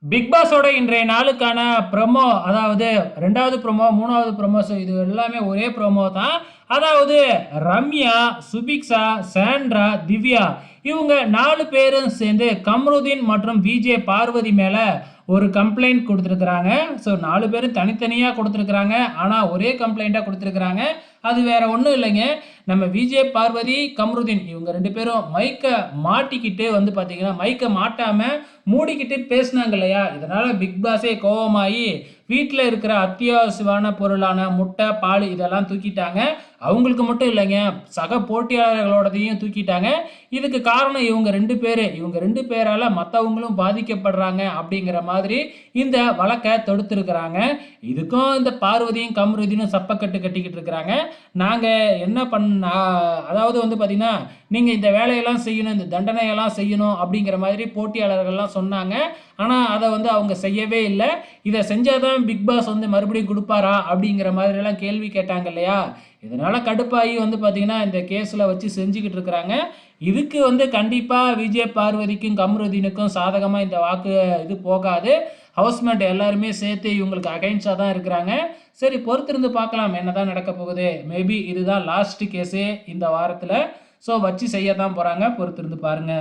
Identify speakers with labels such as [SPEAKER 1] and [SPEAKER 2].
[SPEAKER 1] Big பாஸோட இன்றைய நாளுக்கான promo, அதாவது 2வது ப்ரோமோ, 3வது ப்ரோமோ. ஸோ இது எல்லாமே ஒரே ப்ரோமோ தான். அதாவது ரம்யா, சுபிக்ஷா, சாண்ட்ரா, திவ்யா இவங்க 4 பேரும் சேர்ந்து கம்ருதீன் மற்றும் விஜே பார்வதி மேல ஒரு கம்ப்ளைண்ட் குடுத்துருக்காங்க. ஸோ 4 பேரும் தனித்தனியா குடுத்துருக்காங்க. ஆனா ஒரே கம்ப்ளைண்ட்டா குடுத்துருக்காங்க. அது வேற ஒண்ணும் இல்லைங்க. நம்ம விஜே பார்வதி, கம்ருதீன் இவங்க 2 பேரும் மைக்க மாட்டிக்கிட்டு வந்து பார்த்தீங்கன்னா, மைக்க மாட்டாம மூடிக்கிட்டு பேசினாங்க இல்லையா? இதனால பிக் பாஸே கோவமாயி வீட்ல இருக்கிற அத்தியாவசியமான பொருளான முட்டை, பால் இதெல்லாம் தூக்கிட்டாங்க. அவங்களுக்கு மட்டும் இல்லைங்க, சக போட்டியாளர்களோடதையும் தூக்கிட்டாங்க. இதுக்கு காரணம் இவங்க 2 பேரு. இவங்க 2 பேரால மத்தவங்களும் பாதிக்கப்படுறாங்க அப்படிங்கிற மாதிரி இந்த வழக்க தொடுத்திருக்கிறாங்க. இதுக்கும் இந்த பார்வதியும், கம்ருதீனும் சப்பக்கட்டு கட்டிக்கிட்டு இருக்கிறாங்க. நாங்க என்ன அதாவது வந்து பார்த்தீங்கன்னா, நீங்க இந்த வேலையெல்லாம் செய்யணும், இந்த தண்டனையெல்லாம் செய்யணும் அப்படிங்கிற மாதிரி போட்டியாளர்கள்லாம் சொன்னாங்க. ஆனா அத வந்து அவங்க செய்யவே இல்ல. இத செஞ்சா தான் பிக் பாஸ் வந்து மறுபடியும் குடுப்பாரா? அப்படிங்கிற மாதிரிலாம் கேள்வி கேட்டாங்க இல்லையா? இதனால கடுப்பாயி வந்து பார்த்தீங்கன்னா, இந்த கேஸ்ல வச்சு செஞ்சுகிட்டு இருக்கிறாங்க. இதுக்கு வந்து கண்டிப்பா விஜய் பார்வதிக்கும், கம்ருதீனுக்கும் சாதகமா இந்த வாக்கு இது போகாது. ஹவுஸ்மேட் எல்லாருமே சேர்த்து இவங்களுக்கு அகைன்ஸ்டா தான் இருக்கிறாங்க. சரி பொறுத்திருந்து பார்க்கலாம் என்னதான் நடக்க போகுது. மேபி இதுதான் லாஸ்ட் கேஸே இந்த வாரத்துல. ஸோ வச்சு செய்ய தான் போறாங்க. பொறுத்திருந்து பாருங்க.